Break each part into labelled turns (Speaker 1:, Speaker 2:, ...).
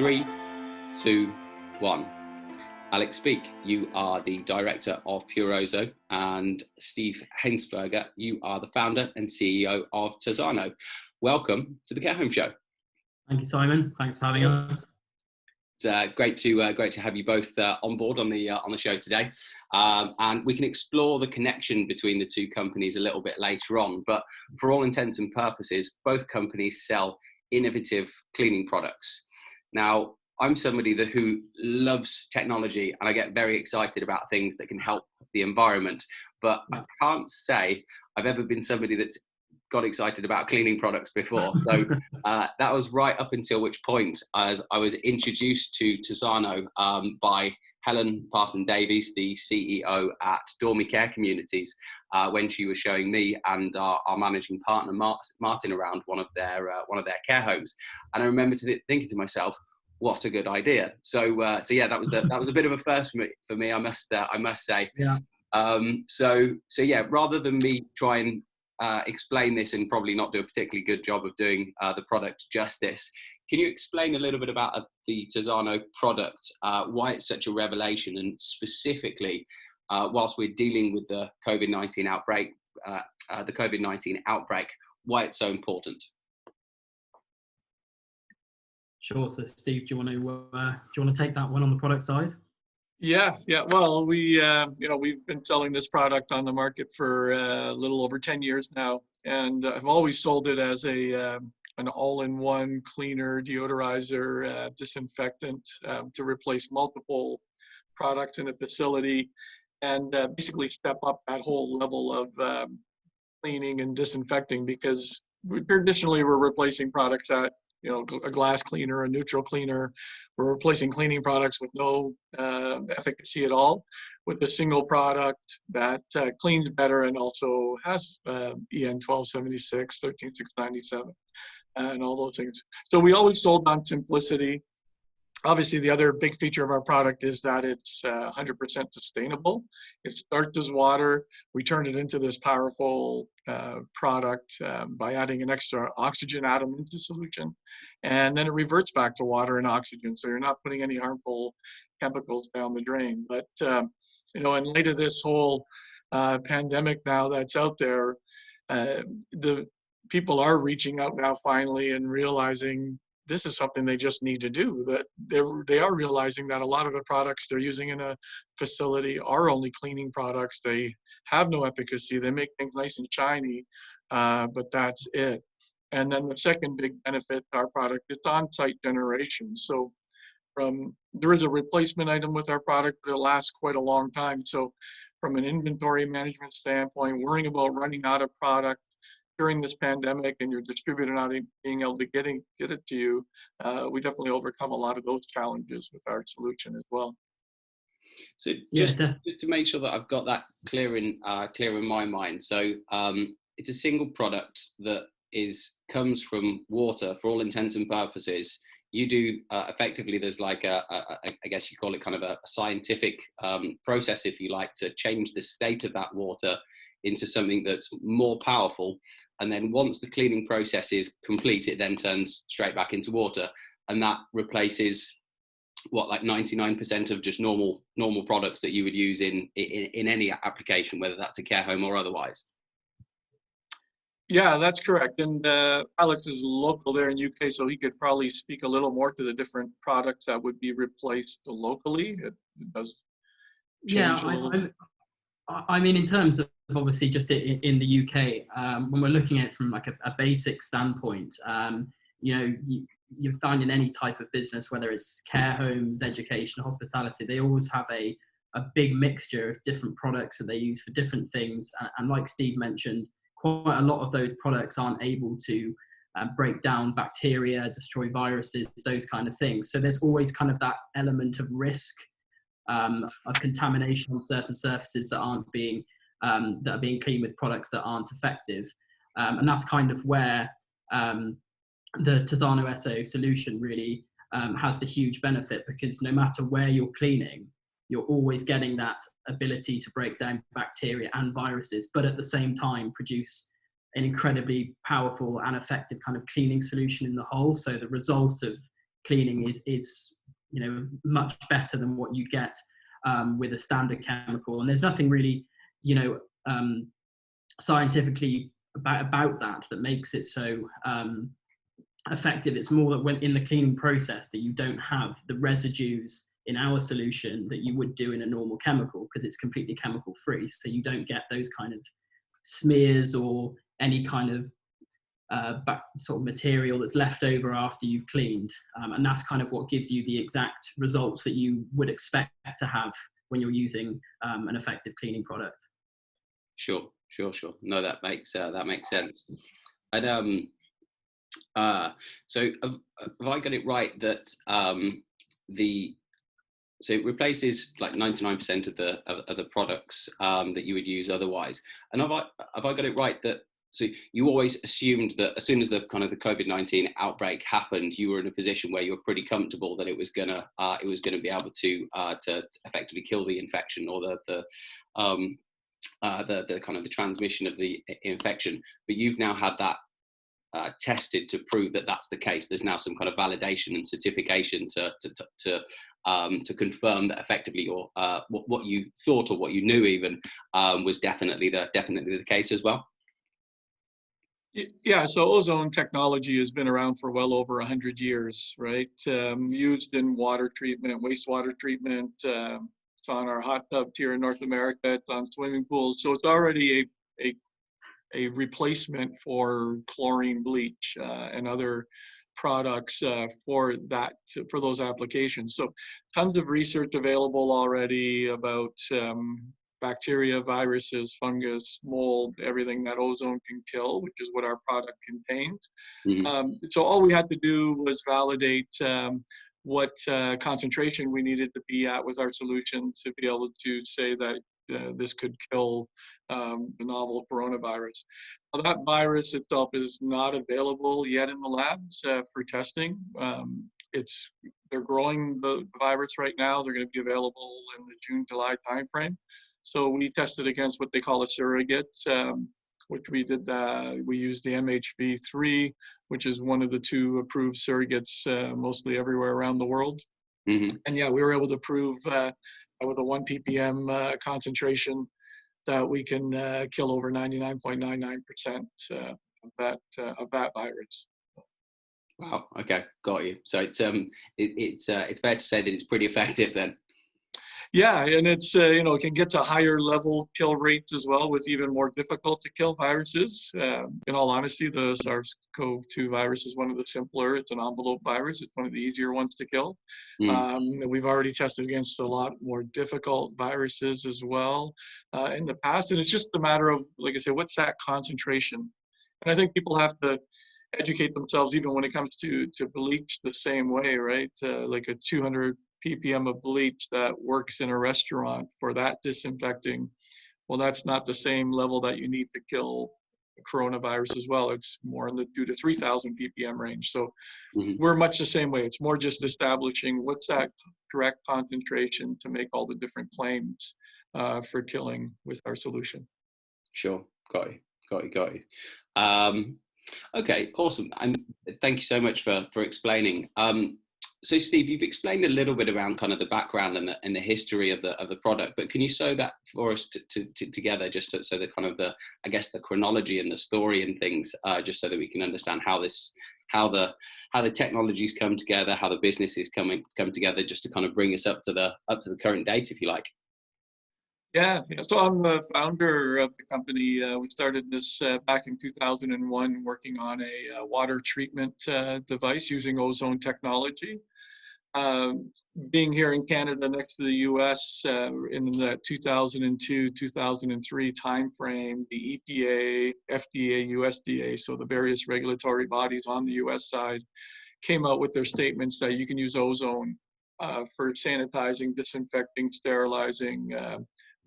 Speaker 1: Three, two, one. Alex, speak. You are the director of Purozo, and Steve Hengsperger, you are the founder and CEO of Tersano. Welcome to the Care Home Show.
Speaker 2: Thank you, Simon. Thanks for having us.
Speaker 1: It's great to have you both on board on the show today, and we can explore the connection between the two companies a little bit later on. But for all intents and purposes, both companies sell innovative cleaning products. Now, I'm somebody who loves technology, and I get very excited about things that can help the environment. But I can't say I've ever been somebody that's got excited about cleaning products before. So that was right up until which point as I was introduced to Tersano by Helen Parson-Davies, the CEO at Dormy Care Communities, when she was showing me and our managing partner Martin around one of their care homes. And I remember thinking to myself, what a good idea. So yeah, that was a bit of a first for me, I must say.
Speaker 2: Yeah.
Speaker 1: So yeah, rather than me try and explain this and probably not do a particularly good job of doing the product justice, can you explain a little bit about the Tersano product, why it's such a revelation, and specifically whilst we're dealing with the COVID-19 outbreak, why it's so important?
Speaker 2: Sure. So, Steve, do you want to take that one on the product side?
Speaker 3: Yeah. Well, we've been selling this product on the market for a little over 10 years now, and I've always sold it as an all-in-one cleaner, deodorizer, disinfectant to replace multiple products in a facility, and basically step up that whole level of cleaning and disinfecting, because traditionally we're replacing products at a glass cleaner, a neutral cleaner. We're replacing cleaning products with no efficacy at all, with a single product that cleans better and also has EN 1276, 13697, and all those things. So we always sold on simplicity. Obviously, the other big feature of our product is that it's 100% sustainable. It starts as water. We turn it into this powerful product by adding an extra oxygen atom into solution, and then it reverts back to water and oxygen. So you're not putting any harmful chemicals down the drain. But in light of this whole pandemic now that's out there, the people are reaching out now finally and realizing this is something they just need to do. That they are realizing that a lot of the products they're using in a facility are only cleaning products. They have no efficacy. They make things nice and shiny, but that's it. And then the second big benefit to our product is on-site generation. So there is a replacement item with our product, but it lasts quite a long time. So from an inventory management standpoint, worrying about running out of product during this pandemic and your distributor not being able to get it to you, we definitely overcome a lot of those challenges with our solution as well.
Speaker 1: So just to make sure that I've got that clear in my mind. So it's a single product that comes from water for all intents and purposes. You do effectively, there's like I guess you call it kind of a scientific process, if you like, to change the state of that water into something that's more powerful. And then once the cleaning process is complete, it then turns straight back into water. And that replaces like 99% of just normal products that you would use in any application, whether that's a care home or otherwise.
Speaker 3: Yeah, that's correct. And Alex is local there in UK, so he could probably speak a little more to the different products that would be replaced locally. It does change a little.
Speaker 2: I mean, in terms of obviously just in the UK, when we're looking at it from like a basic standpoint, you find in any type of business, whether it's care homes, education, hospitality, they always have a big mixture of different products that they use for different things. And like Steve mentioned, quite a lot of those products aren't able to break down bacteria, destroy viruses, those kind of things. So there's always kind of that element of risk of contamination on certain surfaces that are being cleaned with products that aren't effective, and that's kind of where the Tersano SO solution really has the huge benefit, because no matter where you're cleaning, you're always getting that ability to break down bacteria and viruses, but at the same time produce an incredibly powerful and effective kind of cleaning solution in the whole. So the result of cleaning is much better than what you get with a standard chemical. And there's nothing really scientifically about that makes it so effective. It's more that when in the cleaning process that you don't have the residues in our solution that you would do in a normal chemical, because it's completely chemical free. So you don't get those kind of smears or any kind of sort of material that's left over after you've cleaned. And that's kind of what gives you the exact results that you would expect to have when you're using an effective cleaning product.
Speaker 1: Sure. No, that makes sense. And so have I got it right that so it replaces like 99% of the products that you would use otherwise? And have I got it right that so you always assumed that as soon as the kind of the COVID-19 outbreak happened, you were in a position where you were pretty comfortable that it was gonna be able to effectively kill the infection or the kind of the transmission of the infection, but you've now had that tested to prove that that's the case. There's now some kind of validation and certification to confirm that effectively your what you thought or what you knew even was definitely the case as well.
Speaker 3: Yeah, so ozone technology has been around for well over 100 years, right? Used in water treatment, wastewater treatment. It's on our hot tubs here in North America. It's on swimming pools. So it's already a replacement for chlorine bleach and other products for those applications. So tons of research available already about bacteria, viruses, fungus, mold, everything that ozone can kill, which is what our product contains.
Speaker 1: Mm-hmm.
Speaker 3: So all we had to do was validate what concentration we needed to be at with our solution to be able to say that this could kill the novel coronavirus. Well, that virus itself is not available yet in the labs for testing. They're growing the virus right now. They're going to be available in the June-July timeframe. So we tested against what they call a surrogate, which we did. We used the MHV3, which is one of the two approved surrogates mostly everywhere around the world.
Speaker 1: Mm-hmm.
Speaker 3: And yeah, we were able to prove with a 1 ppm concentration that we can kill over 99.99% of that virus.
Speaker 1: Wow. Okay, got you. So it's fair to say that it's pretty effective then.
Speaker 3: Yeah, and it's it can get to higher level kill rates as well with even more difficult to kill viruses. In all honesty, the SARS-CoV-2 virus is one of the simpler. It's an envelope virus. It's one of the easier ones to kill. We've already tested against a lot more difficult viruses as well in the past, and it's just a matter of, like I said, what's that concentration? And I think people have to educate themselves even when it comes to bleach the same way, right? Like a 200 ppm of bleach that works in a restaurant for that disinfecting, well, that's not the same level that you need to kill coronavirus as well. It's more in the 2,000 to 3,000 ppm range. So we're much the same way. It's more just establishing what's that correct concentration to make all the different claims for killing with our solution.
Speaker 1: Sure, got you. Okay, awesome. And thank you so much for explaining. So Steve, you've explained a little bit around kind of the background and the history of the product, but can you sew that for us together, just so that kind of the chronology and the story and things, just so that we can understand how the technologies come together, how the businesses come together, just to kind of bring us up to the current date, if you like.
Speaker 3: Yeah. So I'm the founder of the company. We started this back in 2001, working on a water treatment device using ozone technology. Being here in Canada next to the US in the 2002-2003 timeframe, the EPA, FDA, USDA, so the various regulatory bodies on the US side came out with their statements that you can use ozone for sanitizing, disinfecting, sterilizing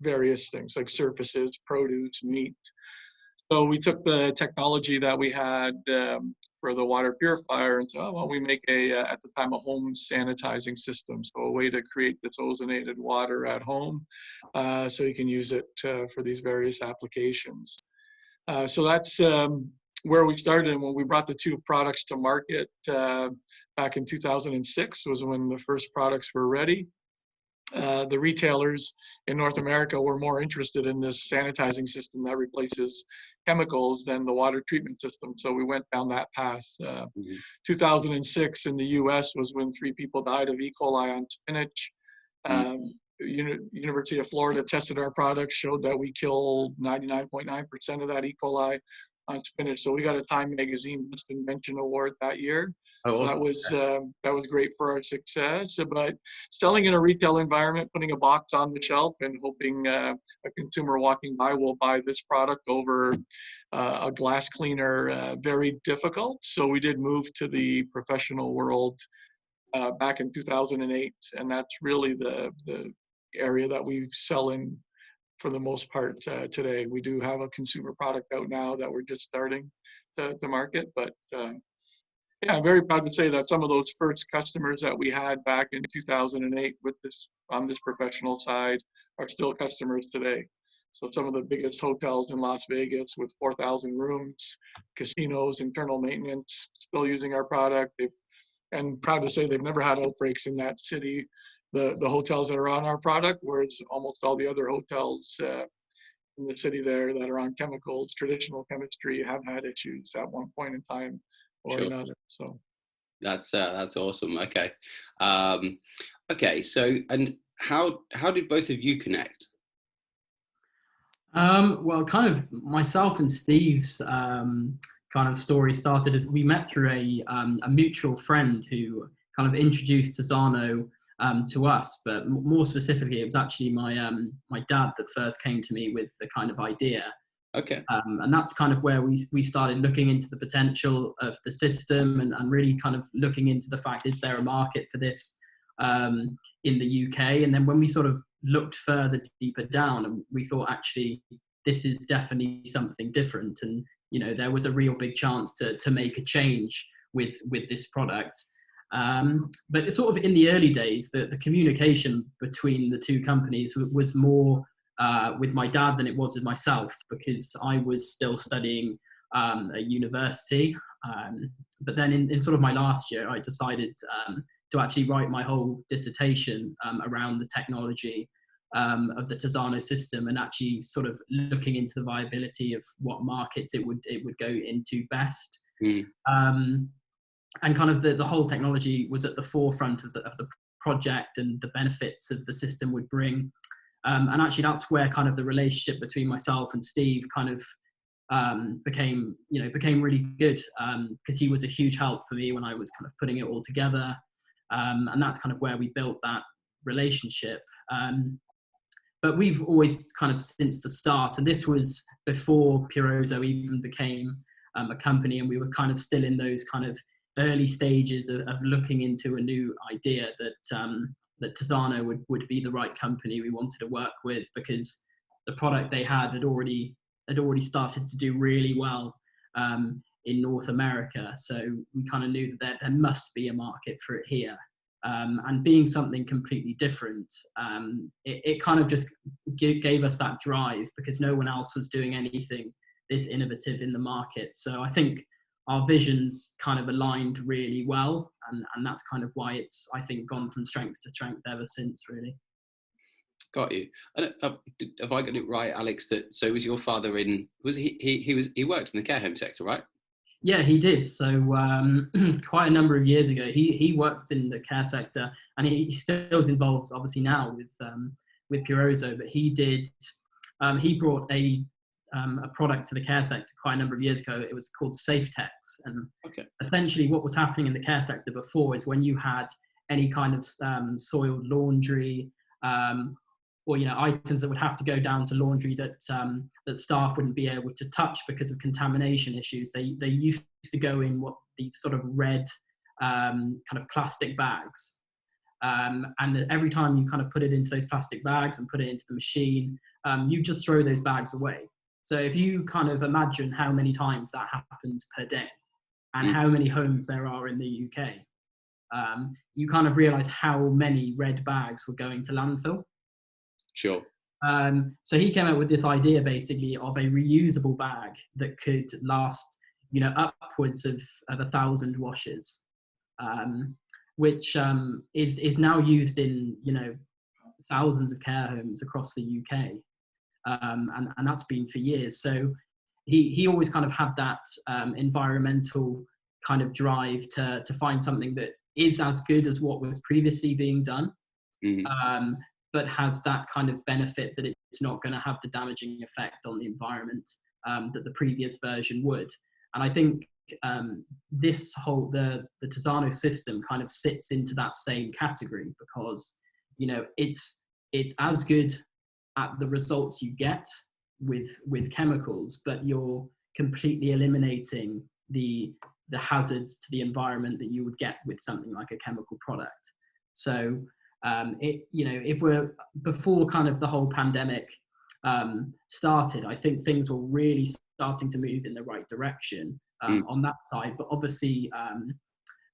Speaker 3: various things like surfaces, produce, meat. So we took the technology that we had for the water purifier and said, oh, well, we make at the time, a home sanitizing system. So a way to create this ozonated water at home so you can use it for these various applications. So that's where we started. And when we brought the two products to market, back in 2006 was when the first products were ready. The retailers in North America were more interested in this sanitizing system that replaces chemicals than the water treatment system. So we went down that path. 2006 in the US was when 3 people died of E. coli on spinach. University of Florida tested our products, showed that we killed 99.9% of that E. coli on spinach. So we got a Time Magazine Best Invention Award that year.
Speaker 1: Oh,
Speaker 3: so
Speaker 1: awesome.
Speaker 3: that was great for our success. But selling in a retail environment, putting a box on the shelf and hoping a consumer walking by will buy this product over a glass cleaner, very difficult. So we did move to the professional world back in 2008, and that's really the area that we sell in for the most part today. We do have a consumer product out now that we're just starting to market, but yeah, I'm very proud to say that some of those first customers that we had back in 2008 with this on this professional side are still customers today. So some of the biggest hotels in Las Vegas with 4,000 rooms, casinos, internal maintenance, still using our product. And proud to say they've never had outbreaks in that city, the hotels that are on our product, whereas almost all the other hotels in the city there that are on chemicals, traditional chemistry, have had issues at one point in time or another. So
Speaker 1: that's awesome. Okay. Okay. So, and how did both of you connect?
Speaker 2: Well, kind of myself and Steve's kind of story started as we met through a mutual friend who kind of introduced Tersano to us, but more specifically, it was actually my dad that first came to me with the kind of idea.
Speaker 1: Okay.
Speaker 2: And that's kind of where we started looking into the potential of the system and really kind of looking into the fact, is there a market for this in the UK? And then when we sort of looked further deeper down, and we thought, actually, this is definitely something different. And, you know, there was a real big chance to make a change with this product. But sort of in the early days, the communication between the two companies was more with my dad than it was with myself, because I was still studying at university. But then in sort of my last year, I decided to actually write my whole dissertation around the technology of the Tersano system, and actually sort of looking into the viability of what markets it would go into best. And kind of the whole technology was at the forefront of the project, and the benefits of the system would bring. And actually, that's where kind of the relationship between myself and Steve kind of became really good, because he was a huge help for me when I was kind of putting it all together. And that's kind of where we built that relationship. But we've always kind of, since the start, and this was before Purozo even became a company, and we were kind of still in those kind of early stages of looking into a new idea that Tersano would be the right company we wanted to work with, because the product they had already started to do really well in North America. So we kind of knew that there must be a market for it here. And being something completely different, it kind of just gave us that drive, because no one else was doing anything this innovative in the market. So I think our visions kind of aligned really well, and that's kind of why it's, I think, gone from strength to strength ever since, really.
Speaker 1: Got you. And have I got it right, Alex? That so was your father in? Was he worked in the care home sector, right?
Speaker 2: Yeah, he did. So quite a number of years ago, he worked in the care sector, and he still is involved, obviously, now with Purozo. But he brought a product to the care sector quite a number of years ago. It was called SafeTex, and essentially what was happening in the care sector before is when you had any kind of soiled laundry, or items that would have to go down to laundry that staff wouldn't be able to touch because of contamination issues. They used to go in these sort of red kind of plastic bags, and every time you kind of put it into those plastic bags and put it into the machine, you just throw those bags away. So if you kind of imagine how many times that happens per day, and how many homes there are in the UK, you kind of realize how many red bags were going to landfill.
Speaker 1: Sure.
Speaker 2: So he came up with this idea, basically, of a reusable bag that could last, upwards of 1,000 washes. which is now used in, you know, thousands of care homes across the UK, and that's been for years. So he always kind of had that environmental kind of drive to find something that is as good as what was previously being done, but has that kind of benefit that it's not going to have the damaging effect on the environment that the previous version would. And I think this whole the Tersano system kind of sits into that same category, because, you know, it's as good at the results you get with chemicals, but you're completely eliminating the hazards to the environment that you would get with something like a chemical product. So you know, if we're before kind of the whole pandemic started, I think things were really starting to move in the right direction on that side. But obviously,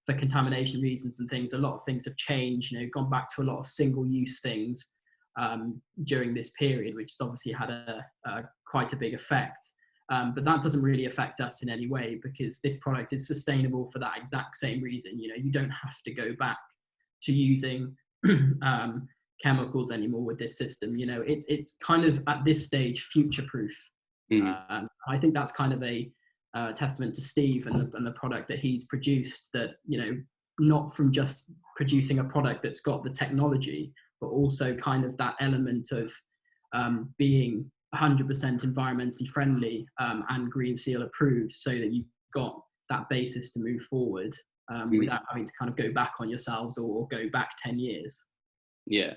Speaker 2: for contamination reasons and things, a lot of things have changed. You know, gone back to a lot of single-use things during this period, which has obviously had quite a big effect. But that doesn't really affect us in any way, because this product is sustainable for that exact same reason. You know, you don't have to go back to using chemicals anymore with this system. You know, it's kind of at this stage future-proof. I think that's kind of a testament to Steve and the product that he's produced, that, you know, not from just producing a product that's got the technology, but also kind of that element of being 100% environmentally friendly and Green Seal approved, so that you've got that basis to move forward without having to kind of go back on yourselves or go back 10 years. Yeah,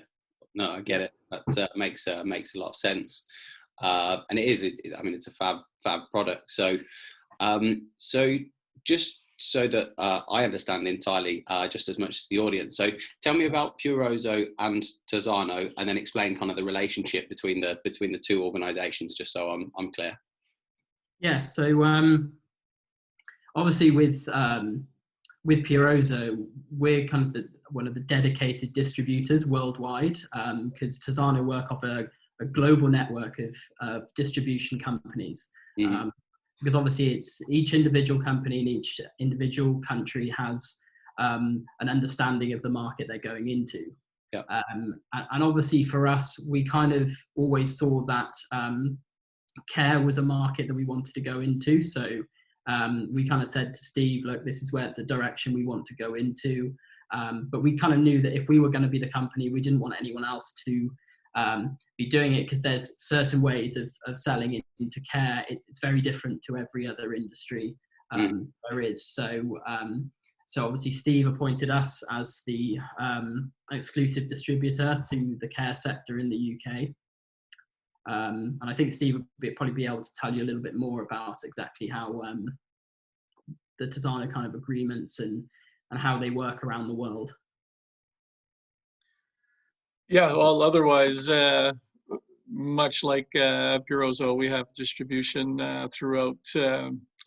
Speaker 1: no, I get it. That makes a lot of sense. And it is, I mean, it's a fab product. So, so just so that I understand entirely, just as much as the audience. So tell me about Purozo and Tersano, and then explain kind of the relationship between the two organisations, just so I'm clear.
Speaker 2: Yeah. So obviously with Purozo, we're kind of one of the dedicated distributors worldwide, because Tersano work off a global network of distribution companies. Because obviously it's each individual company in each individual country has an understanding of the market they're going into. Yep. And obviously for us, we kind of always saw that care was a market that we wanted to go into. So we kind of said to Steve, look, this is where the direction we want to go into. But we kind of knew that if we were going to be the company, we didn't want anyone else to be doing it, because there's certain ways of selling into care. It's very different to every other industry there is. So obviously Steve appointed us as the exclusive distributor to the care sector in the UK. And I think Steve would probably be able to tell you a little bit more about exactly how the Tersano kind of agreements and how they work around the world.
Speaker 3: Yeah, well, otherwise, much like Purozo, we have distribution throughout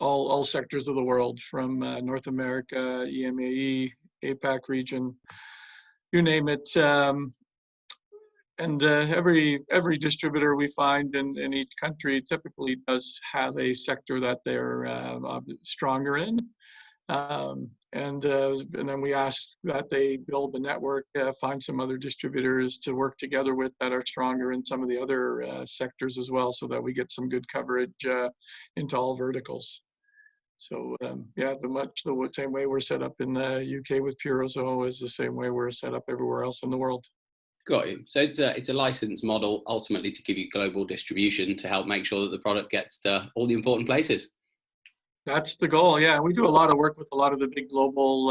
Speaker 3: all sectors of the world, from North America, EMEA, APAC region, you name it. And every distributor we find in each country typically does have a sector that they're stronger in. And then we ask that they build a network, find some other distributors to work together with that are stronger in some of the other sectors as well, so that we get some good coverage into all verticals. So yeah, the same way we're set up in the UK with Purozo is the same way we're set up everywhere else in the world.
Speaker 1: Got you. So it's a license model ultimately to give you global distribution to help make sure that the product gets to all the important places.
Speaker 3: That's the goal. Yeah, we do a lot of work with a lot of the big global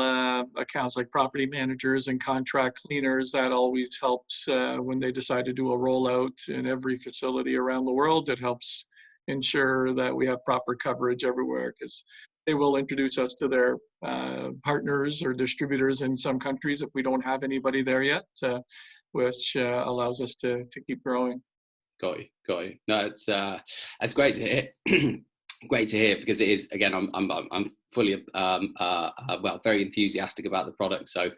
Speaker 3: accounts, like property managers and contract cleaners. That always helps when they decide to do a rollout in every facility around the world. It helps ensure that we have proper coverage everywhere, because they will introduce us to their partners or distributors in some countries if we don't have anybody there yet, which allows us to keep growing.
Speaker 1: Got you. No, it's great to hear. Great to hear, because it is, again, I'm fully very enthusiastic about the product. So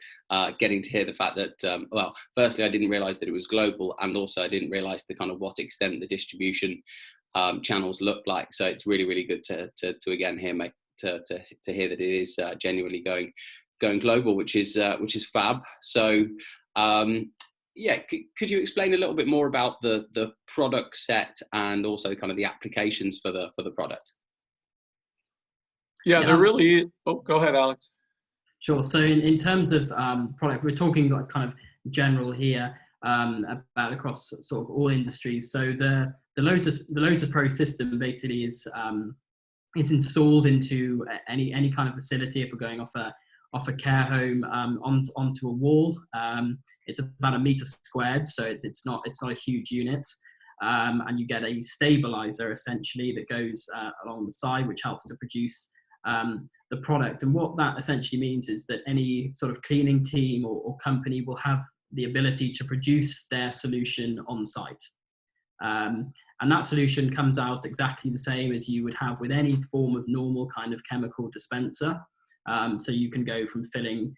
Speaker 1: getting to hear the fact that well, firstly, I didn't realize that it was global, and also I didn't realize the kind of what extent the distribution channels look like. So it's really good to again hear to hear that it is genuinely going going global, which is fab. So yeah, could you explain a little bit more about the product set and also kind of the applications for the product?
Speaker 3: Yeah, they're really. Oh, go ahead, Alex.
Speaker 2: Sure. So in terms of product, we're talking like kind of general here about across sort of all industries. So the Lotus Pro system basically is installed into any kind of facility. If we're going off a care home onto a wall, it's about 1 meter squared, so it's not a huge unit. And you get a stabilizer essentially that goes along the side, which helps to produce the product. And what that essentially means is that any sort of cleaning team or company will have the ability to produce their solution on site. And that solution comes out exactly the same as you would have with any form of normal kind of chemical dispenser. So you can go from filling,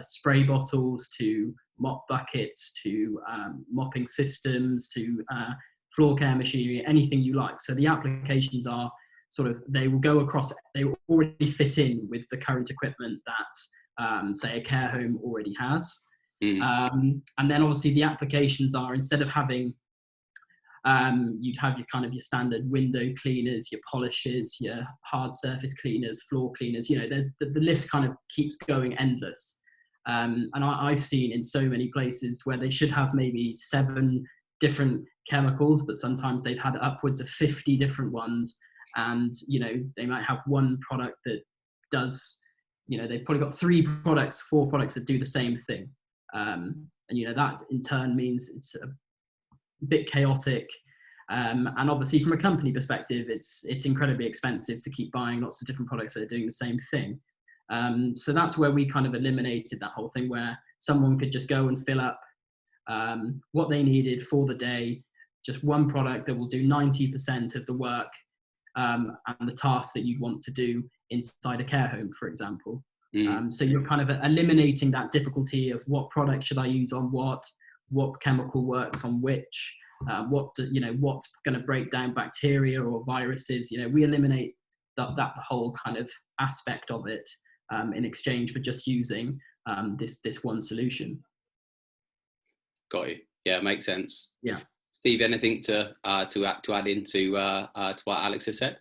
Speaker 2: spray bottles to mop buckets to mopping systems to floor care machinery, anything you like. So the applications are they will go across, they will already fit in with the current equipment that, say, a care home already has. And then obviously the applications are, instead of having, you'd have your standard window cleaners, your polishers, your hard surface cleaners, floor cleaners, there's the list kind of keeps going endless. And I've seen in so many places where they should have maybe 7 different chemicals, but sometimes they've had upwards of 50 different ones. And, they might have one product that does, they've probably got 4 products that do the same thing. And, that in turn means it's a bit chaotic. And obviously from a company perspective, it's incredibly expensive to keep buying lots of different products that are doing the same thing. So that's where we kind of eliminated that whole thing, where someone could just go and fill up what they needed for the day, just one product that will do 90% of the work and the tasks that you want to do inside a care home, for example. So you're kind of eliminating that difficulty of what product should I use on what chemical works on which, what's going to break down bacteria or viruses. We eliminate that whole kind of aspect of it in exchange for just using this one solution.
Speaker 1: Got you. Yeah, makes sense.
Speaker 2: Yeah.
Speaker 1: Steve, anything to add into what Alex has said?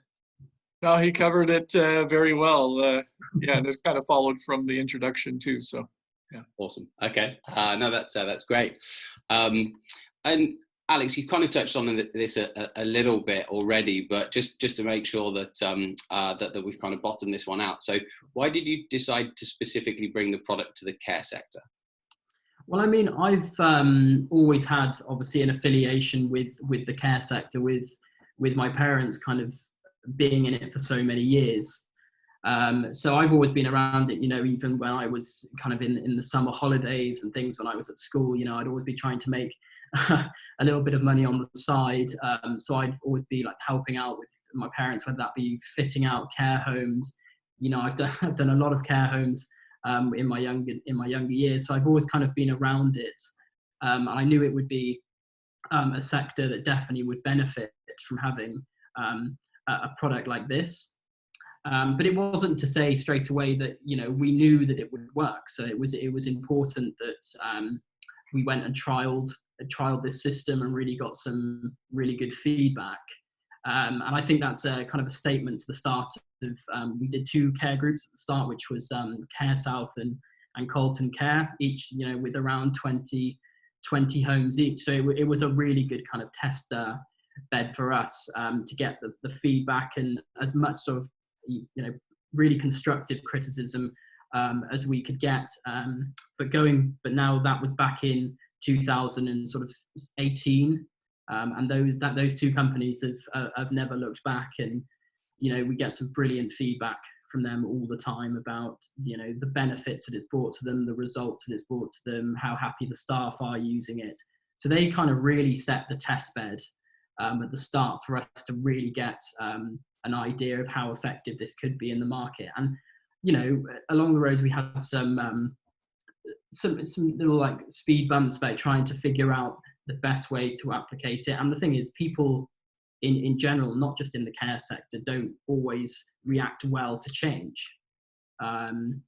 Speaker 3: No, he covered it very well. Yeah, and it kind of followed from the introduction too. So, yeah.
Speaker 1: Awesome. Okay. No, that's great. And Alex, you kind of touched on this a little bit already, but just to make sure that that we've kind of bottomed this one out. So, why did you decide to specifically bring the product to the care sector?
Speaker 2: Well, I mean, I've always had obviously an affiliation with the care sector, with my parents kind of being in it for so many years. So I've always been around it, even when I was kind of in the summer holidays and things when I was at school, I'd always be trying to make a little bit of money on the side. So I'd always be like helping out with my parents, whether that be fitting out care homes. I've done a lot of care homes in my younger years. So I've always kind of been around it. I knew it would be a sector that definitely would benefit from having a product like this. But it wasn't to say straight away that, we knew that it would work. So it was important that we went and trialed this system and really got some really good feedback. And I think that's a kind of a statement to the start of, we did 2 care groups at the start, which was Care South and Colton Care, each, with around 20 homes each. So it was a really good kind of test bed for us to get the feedback and as much sort of, really constructive criticism as we could get. But now that was back in 2018. And those 2 companies have never looked back, and we get some brilliant feedback from them all the time about the benefits that it's brought to them, the results that it's brought to them, how happy the staff are using it. So they kind of really set the test bed at the start for us to really get an idea of how effective this could be in the market. And along the roads we had some little like speed bumps about trying to figure out the best way to applicate it. And the thing is, people in general, not just in the care sector, don't always react well to change. And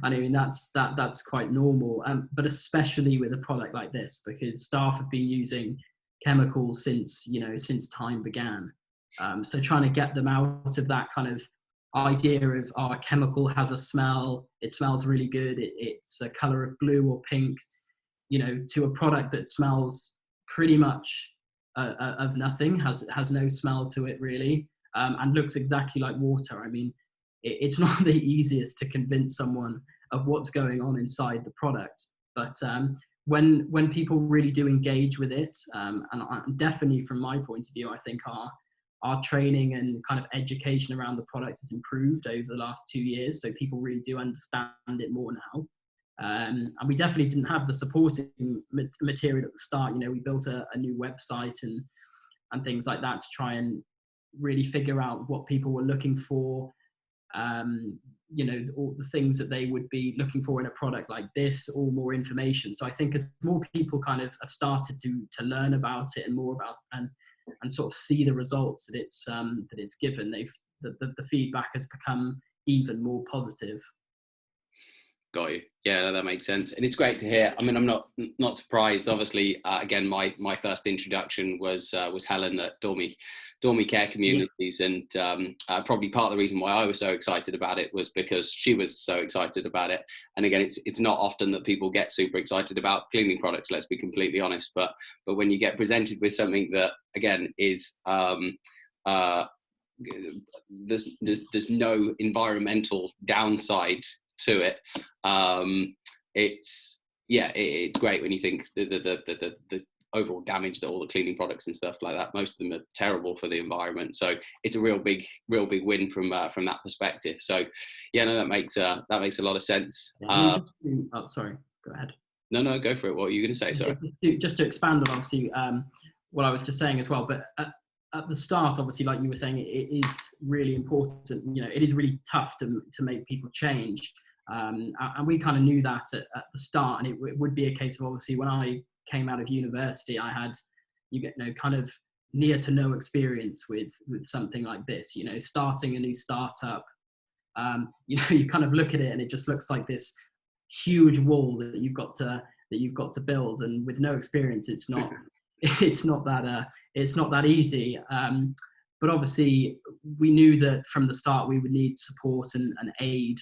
Speaker 2: I mean, that's quite normal, but especially with a product like this, because staff have been using chemicals since time began. So trying to get them out of that kind of idea of a chemical has a smell, it smells really good, it's a color of blue or pink, to a product that smells pretty much of nothing, has no smell to it really, and looks exactly like water. I mean, it's not the easiest to convince someone of what's going on inside the product, but when people really do engage with it, and definitely from my point of view, I think our training and kind of education around the product has improved over the last 2 years, so people really do understand it more now. And we definitely didn't have the supporting material at the start. We built a new website and things like that to try and really figure out what people were looking for, all the things that they would be looking for in a product like this, or more information. So I think as more people kind of have started to learn about it and more about and sort of see the results that it's given, the feedback has become even more positive.
Speaker 1: Got you. Yeah, that makes sense, and it's great to hear. I mean, I'm not surprised. Obviously, again, my first introduction was Helen at Dormy Care Communities, and probably part of the reason why I was so excited about it was because she was so excited about it. And again, it's not often that people get super excited about cleaning products. Let's be completely honest. But when you get presented with something that again is there's no environmental downside to it, it's great when you think the overall damage that all the cleaning products and stuff like that, most of them are terrible for the environment. So it's a real big win from that perspective. So yeah, no, that makes a lot of sense.
Speaker 2: Sorry, go ahead.
Speaker 1: No, go for it. What were you going to say? Sorry.
Speaker 2: Just to expand on obviously what I was just saying as well, but at the start, obviously, like you were saying, it is really important. It is really tough to make people change. And we kind of knew that at the start, and it would be a case of, obviously, when I came out of university, I had, kind of near to no experience with something like this, starting a new startup. You kind of look at it and it just looks like this huge wall that you've got to build, and with no experience, it's not that easy. But obviously, we knew that from the start we would need support and aid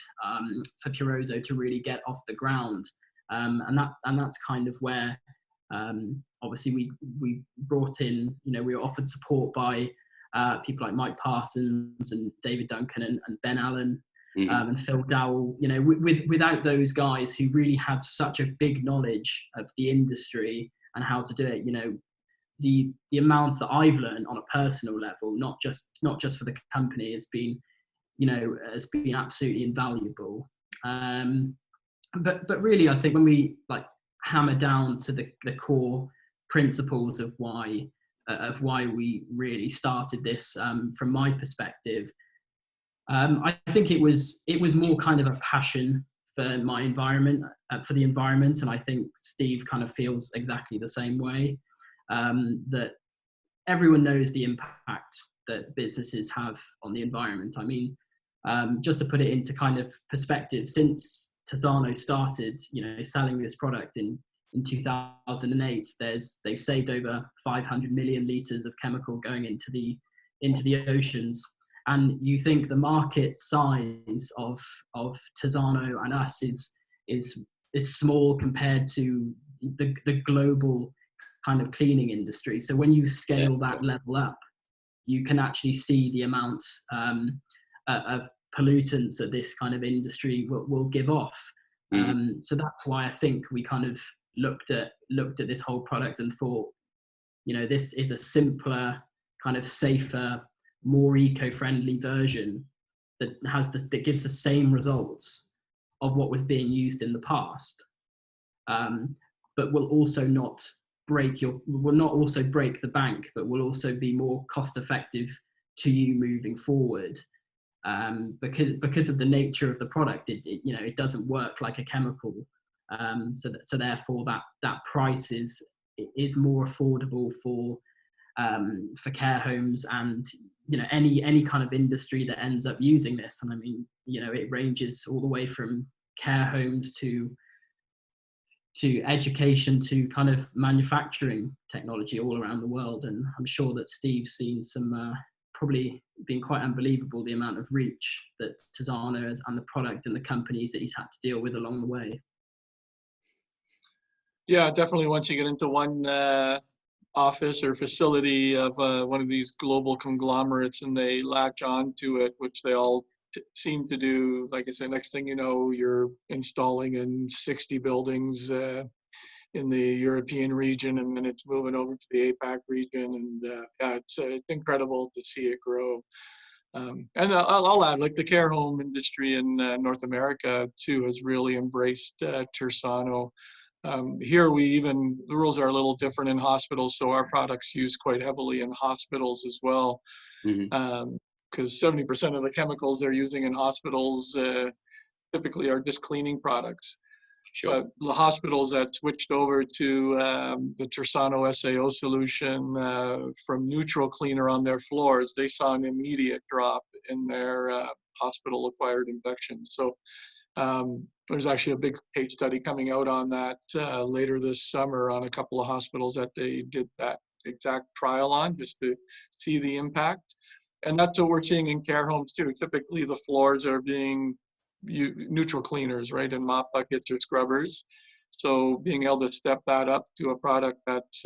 Speaker 2: for Purozo to really get off the ground, and that's kind of where obviously we brought in. We were offered support by people like Mike Parsons and David Duncan and Ben Allen.
Speaker 1: Mm-hmm.
Speaker 2: And Phil Dowell. Without those guys who really had such a big knowledge of the industry and how to do it, the amount that I've learned on a personal level, not just for the company, has been absolutely invaluable. But really, I think when we hammer down to the core principles of why we really started this, from my perspective, I think it was more kind of a passion for my environment, for the environment, and I think Steve kind of feels exactly the same way. That everyone knows the impact that businesses have on the environment. I mean, just to put it into kind of perspective, since Tersano started, selling this product in 2008, they've saved over 500 million litres of chemical going into the oceans. And you think the market size of Tersano and us is small compared to the global kind of cleaning industry. So when you scale that level up, you can actually see the amount of pollutants that this kind of industry will give off. So that's why I think we kind of looked at this whole product and thought, this is a simpler, kind of safer, more eco-friendly version that gives the same results of what was being used in the past, but will not also break the bank, but will also be more cost effective to you moving forward, because of the nature of the product. It doesn't work like a chemical, so therefore that price is more affordable for for care homes and, you know, any kind of industry that ends up using this. And I mean, you know, it ranges all the way from care homes to education to kind of manufacturing technology all around the world. And I'm sure that Steve's seen some, probably been quite unbelievable, the amount of reach that Tersano has and the product and the companies that he's had to deal with along the way.
Speaker 3: Yeah, definitely. Once you get into one office or facility of one of these global conglomerates and they latch on to it, which they all seem to do, like I say, next thing you know, you're installing in 60 buildings in the European region, and then it's moving over to the APAC region. And yeah, it's incredible to see it grow. And I'll add, like the care home industry in North America too has really embraced Tersano. Here the rules are a little different in hospitals, so our products used quite heavily in hospitals as well. Because 70% of the chemicals they're using in hospitals typically are just cleaning products.
Speaker 1: Sure.
Speaker 3: But the hospitals that switched over to the Tersano SAO solution from neutral cleaner on their floors, they saw an immediate drop in their hospital-acquired infections. So there's actually a big case study coming out on that later this summer on a couple of hospitals that they did that exact trial on, just to see the impact. And that's what we're seeing in care homes too. Typically the floors are being neutral cleaners, right, and mop buckets or scrubbers. So being able to step that up to a product that's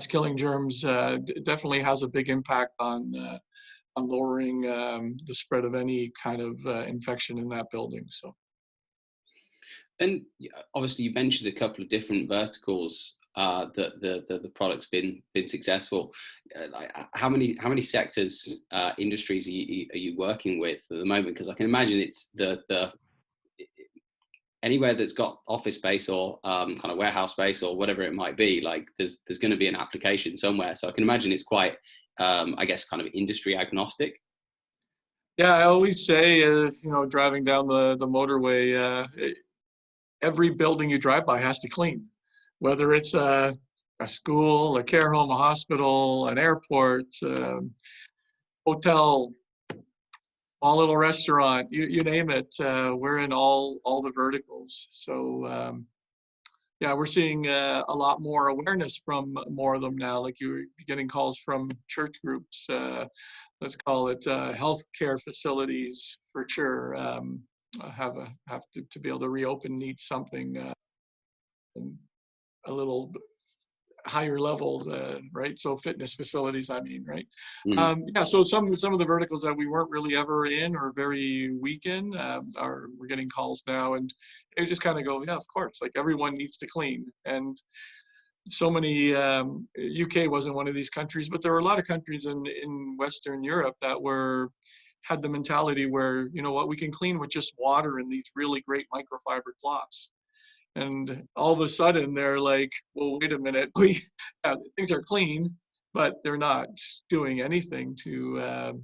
Speaker 3: killing germs definitely has a big impact on lowering the spread of any kind of infection in that building. So.
Speaker 1: And obviously, you mentioned a couple of different verticals that the product's been successful. How many sectors, industries are you working with at the moment? Because I can imagine it's the anywhere that's got office space or kind of warehouse space or whatever it might be. Like there's going to be an application somewhere. So I can imagine it's quite, I guess, kind of industry agnostic.
Speaker 3: Yeah, I always say, driving down the motorway, every building you drive by has to clean, whether it's a school, a care home, a hospital, an airport, hotel, small little restaurant, you name it. We're in all the verticals. So yeah, we're seeing a lot more awareness from more of them now. Like you're getting calls from church groups, let's call it healthcare facilities for sure. Have to be able to reopen needs something a little higher levels, right? So fitness facilities, I mean, right? Yeah. So some of the verticals that we weren't really ever in or very weak in, we're getting calls now, and they just kind of go, yeah, of course. Like everyone needs to clean, and so many. UK wasn't one of these countries, but there were a lot of countries in Western Europe that had the mentality where, you know what, we can clean with just water and these really great microfiber cloths. And all of a sudden they're like, well, wait a minute, things are clean, but they're not doing anything for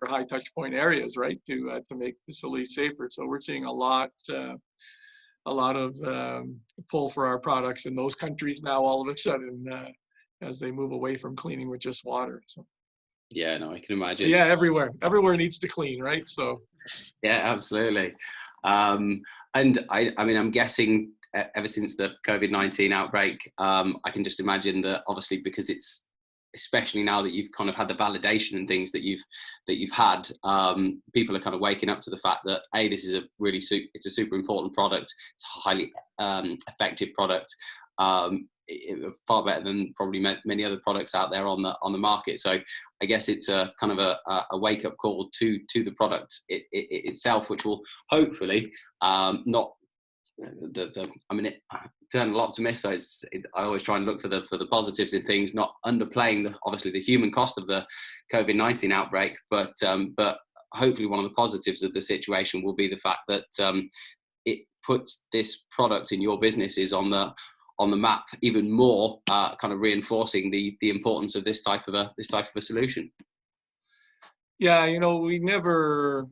Speaker 3: high touch point areas, right? To make facilities safer. So we're seeing a lot of pull for our products in those countries now, all of a sudden, as they move away from cleaning with just water. So.
Speaker 1: Yeah, no, I can imagine.
Speaker 3: Yeah, everywhere needs to clean, right? So.
Speaker 1: Yeah, absolutely. And I mean, I'm guessing ever since the COVID-19 outbreak, I can just imagine that obviously because it's, especially now that you've kind of had the validation and things that you've had, people are kind of waking up to the fact that this is it's a super important product. It's a highly effective product. Far better than probably many other products out there on the market. So I guess it's a kind of a wake up call to the product itself, which will hopefully not I'm an eternal optimist. So I always try and look for the positives in things, not underplaying obviously the human cost of the COVID-19 outbreak, but hopefully one of the positives of the situation will be the fact that it puts this product in your businesses on the map even more, kind of reinforcing the importance of this type of a solution.
Speaker 3: Yeah, we never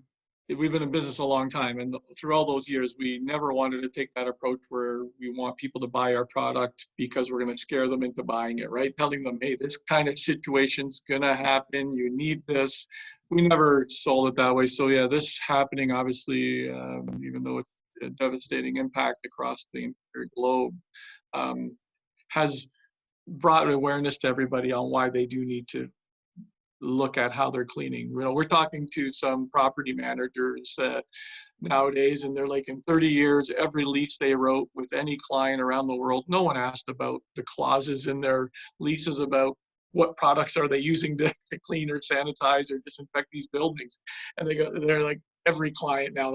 Speaker 3: we've been in business a long time, and through all those years, we never wanted to take that approach where we want people to buy our product because we're going to scare them into buying it, right? Telling them, hey, this kind of situation's going to happen. You need this. We never sold it that way. So yeah, this happening, obviously, even though it's a devastating impact across the entire globe, has brought awareness to everybody on why they do need to look at how they're cleaning. You know, we're talking to some property managers nowadays, and they're like, in 30 years, every lease they wrote with any client around the world, no one asked about the clauses in their leases about what products are they using to clean or sanitize or disinfect these buildings. And they're like, every client now,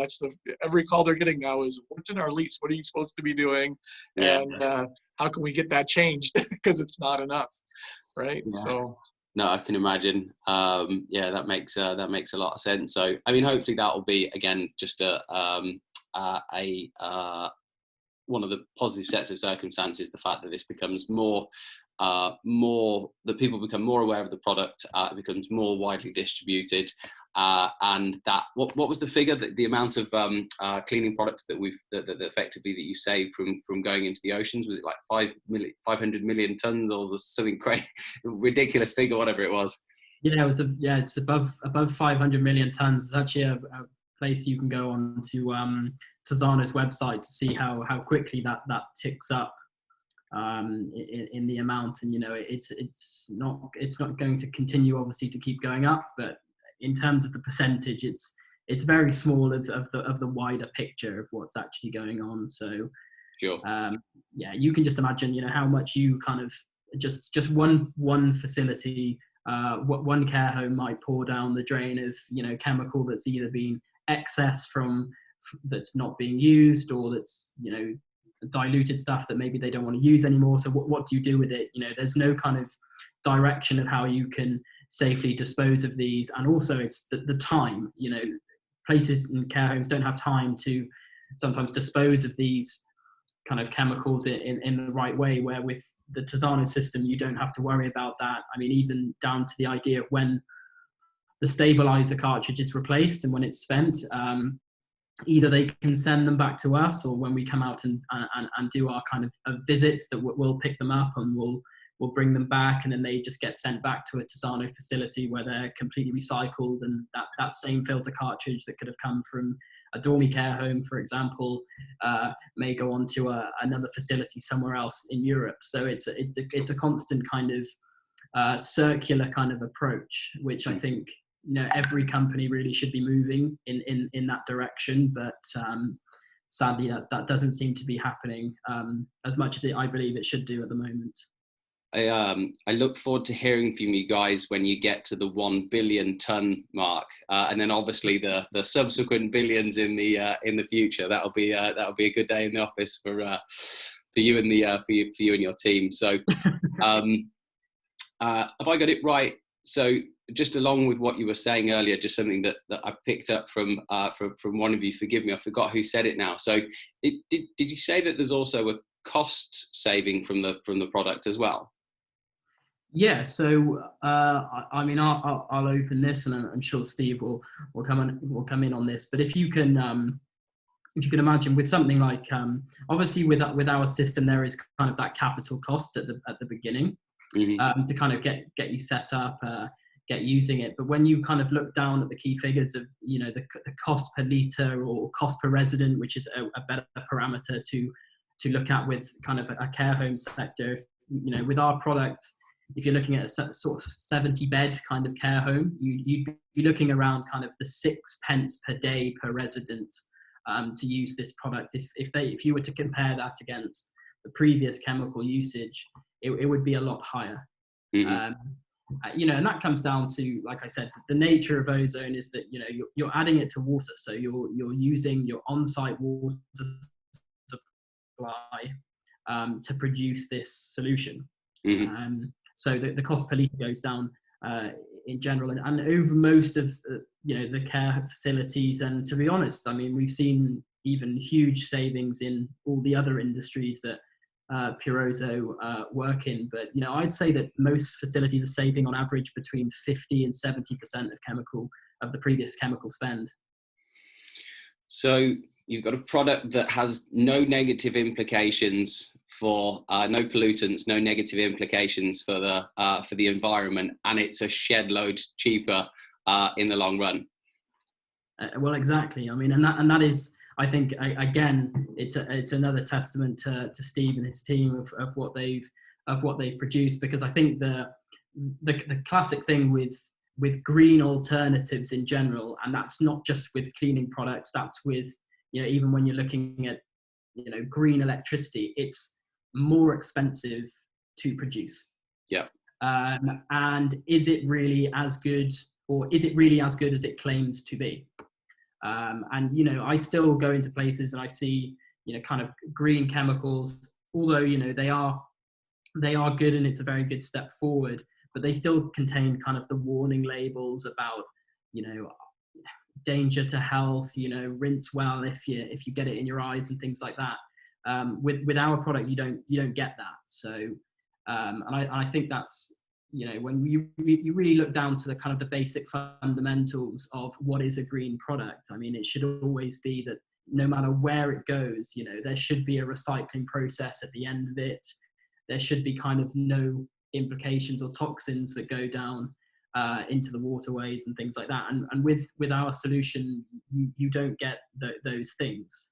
Speaker 3: every call they're getting now is, what's in our lease? What are you supposed to be doing?
Speaker 1: Yeah.
Speaker 3: And how can we get that changed? Because it's not enough, right?
Speaker 1: Yeah.
Speaker 3: So.
Speaker 1: No, I can imagine. Yeah, that makes a lot of sense. So, I mean, hopefully that will be, again, just one of the positive sets of circumstances. The fact that this becomes that people become more aware of the product, it becomes more widely distributed, and that what was the figure, that the amount of cleaning products that effectively that you saved from going into the oceans? Was it like 500 million tons or something crazy, ridiculous figure, whatever it was?
Speaker 2: Yeah, it's above 500 million tons. It's actually a place you can go on to Tersano's website to see how quickly that ticks up in the amount. And it's not going to continue, obviously, to keep going up, but in terms of the percentage, it's very small of the wider picture of what's actually going on. So
Speaker 1: sure.
Speaker 2: Yeah, you can just imagine how much you kind of just one facility, one care home might pour down the drain of chemical that's either been excess from that's not being used, or that's diluted stuff that maybe they don't want to use anymore. So what do you do with it? There's no kind of direction of how you can safely dispose of these. And also it's the time. Places in care homes don't have time to sometimes dispose of these kind of chemicals in the right way, where with the Tersano system you don't have to worry about that. I mean, even down to the idea of when the stabilizer cartridge is replaced and when it's spent, either they can send them back to us, or when we come out and do our kind of visits, that we'll pick them up and we'll bring them back, and then they just get sent back to a Tersano facility where they're completely recycled. And that same filter cartridge that could have come from a dormy care home, for example, may go on to another facility somewhere else in Europe. So it's a constant kind of circular kind of approach, which I think every company really should be moving in that direction. But sadly, that doesn't seem to be happening as much as I believe it should do at the moment.
Speaker 1: I look forward to hearing from you guys when you get to the 1 billion ton mark, and then obviously the subsequent billions in the future. That'll be a good day in the office for you and for you and your team. So, have I got it right? So, just along with what you were saying earlier, just something that I picked up from one of you. Forgive me, I forgot who said it now. So, did you say that there's also a cost saving from the product as well?
Speaker 2: Yeah, so I mean, I'll open this, and I'm sure Steve will come in on this. But if you can imagine, with something like obviously with our system, there is kind of that capital cost at the beginning, mm-hmm. To kind of get you set up, get using it. But when you kind of look down at the key figures of the cost per litre or cost per resident, which is a better parameter to look at with kind of a care home sector, with our products. If you're looking at a sort of 70 bed kind of care home, you'd be looking around kind of the 6 pence per day per resident to use this product. If you were to compare that against the previous chemical usage, it would be a lot higher. Mm-hmm. And that comes down to, like I said, the nature of ozone is that you're adding it to water, so you're using your on-site water supply to produce this solution. Mm-hmm. So the cost per litre goes down in general, and over most of the care facilities. And to be honest, I mean, we've seen even huge savings in all the other industries that Purozo work in. But I'd say that most facilities are saving on average between 50 and 70% of the previous chemical spend.
Speaker 1: So you've got a product that has no negative implications for no pollutants, no negative implications for the environment, and it's a shed load cheaper in the long run.
Speaker 2: Well, exactly. I mean, and that is, I think, again, it's another testament to Steve and his team of what they've produced, because I think the classic thing with green alternatives in general, and that's not just with cleaning products, that's with, even when you're looking at, green electricity, it's more expensive to produce.
Speaker 1: Yeah.
Speaker 2: And is it really as good, or is it really as good as it claims to be? And, I still go into places and I see, kind of green chemicals, although, they are good and it's a very good step forward, but they still contain kind of the warning labels about, danger to health, rinse well if you get it in your eyes and things like that. With our product, you don't get that. So, and I think that's, when you really look down to the kind of the basic fundamentals of what is a green product. I mean, it should always be that no matter where it goes, there should be a recycling process at the end of it. There should be kind of no implications or toxins that go down into the waterways and things like that. And with our solution, you don't get those things.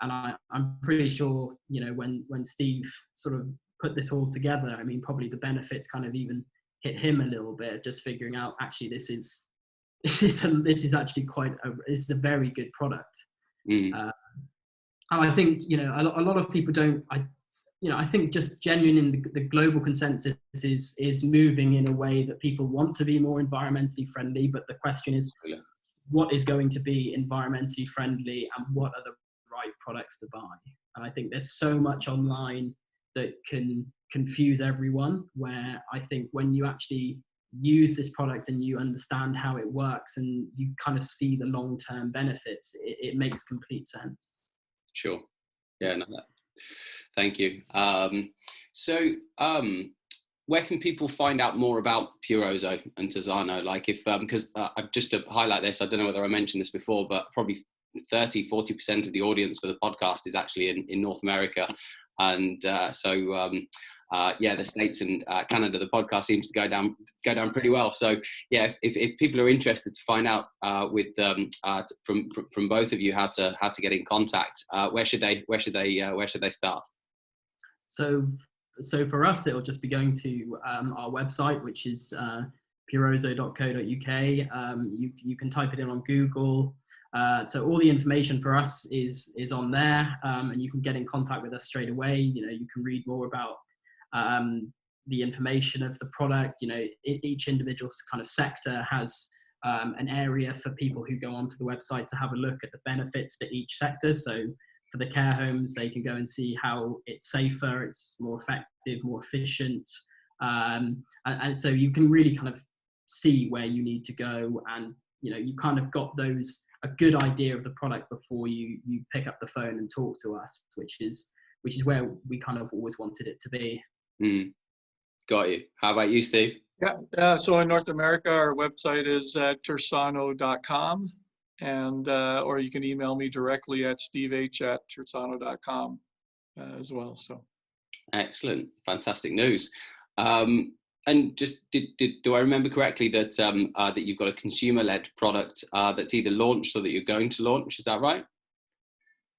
Speaker 2: And I'm pretty sure, when Steve sort of put this all together, I mean, probably the benefits kind of even hit him a little bit, just figuring out, actually, this is actually this is a very good product. And I think, a lot of people don't, I think just genuinely the global consensus is moving in a way that people want to be more environmentally friendly, but the question is, what is going to be environmentally friendly and what are the right products to buy? And I think there's so much online that can confuse everyone, where I think when you actually use this product and you understand how it works and you kind of see the long-term benefits, it makes complete sense.
Speaker 1: Sure. Yeah, no, thank you. Where can people find out more about Purozo and Tersano? Like, if because just to highlight this, I don't know whether I mentioned this before, but probably 30-40% of the audience for the podcast is actually in North America, and the States and Canada, the podcast seems to go down pretty well. So yeah, if people are interested to find out from both of you how to get in contact, where should they start?
Speaker 2: So for us, it'll just be going to our website, which is purozo.co.uk. You can type it in on Google. So all the information for us is on there, and you can get in contact with us straight away. You can read more about the information of the product. Each individual kind of sector has an area for people who go onto the website to have a look at the benefits to each sector. So for the care homes, they can go and see how it's safer, it's more effective, more efficient. And so you can really kind of see where you need to go, and you kind of got a good idea of the product before you pick up the phone and talk to us, which is where we kind of always wanted it to be.
Speaker 1: Got you. How about you, Steve?
Speaker 3: Yeah. So in North America, our website is tersano.com, and or you can email me directly at steveh@tersano.com as well. So
Speaker 1: excellent, fantastic news. And just do I remember correctly that that you've got a consumer-led product that's either launched or that you're going to launch? Is that right?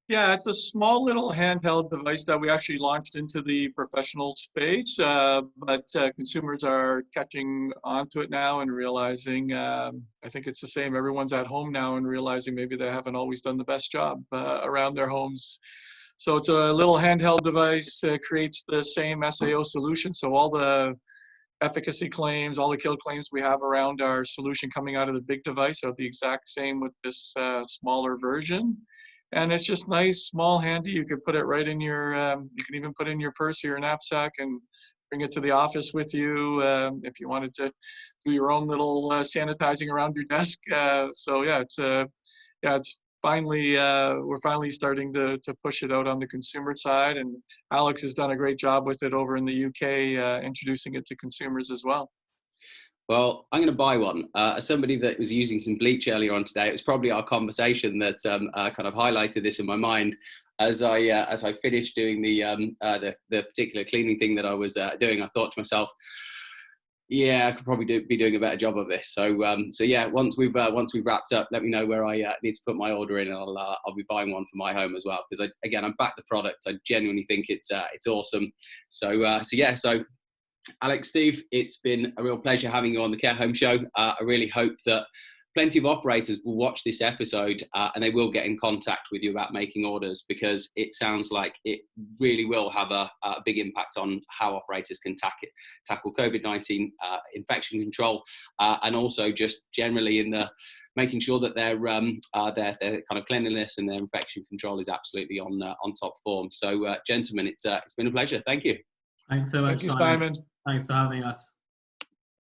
Speaker 3: Yeah, it's a small little handheld device that we actually launched into the professional space, but consumers are catching onto it now and realizing, I think it's the same, everyone's at home now and realizing maybe they haven't always done the best job around their homes. So it's a little handheld device, creates the same SAO solution. So all the efficacy claims, all the kill claims we have around our solution coming out of the big device are the exact same with this smaller version. And it's just nice, small, handy. You could put it right in your, you can even put it in your purse or your knapsack and bring it to the office with you if you wanted to do your own little sanitizing around your desk. So yeah, it's finally, we're finally starting to push it out on the consumer side. And Alex has done a great job with it over in the UK, introducing it to consumers as well.
Speaker 1: Well, I'm going to buy one. As somebody that was using some bleach earlier on today, it was probably our conversation that kind of highlighted this in my mind. As I finished doing the particular cleaning thing that I was doing, I thought to myself, yeah, I could probably be doing a better job of this. So yeah, once we've wrapped up, let me know where I need to put my order in, and I'll be buying one for my home as well, because I back the product. I genuinely think it's awesome. So Alex, Steve, it's been a real pleasure having you on the Care Home Show. I really hope that plenty of operators will watch this episode and they will get in contact with you about making orders, because it sounds like it really will have a big impact on how operators can tackle COVID-19 infection control, and also just generally in the making sure that their kind of cleanliness and their infection control is absolutely on top form. So, gentlemen, it's been a pleasure. Thank you.
Speaker 2: Thanks so much,
Speaker 3: Thank you, Simon.
Speaker 2: Thanks for having us.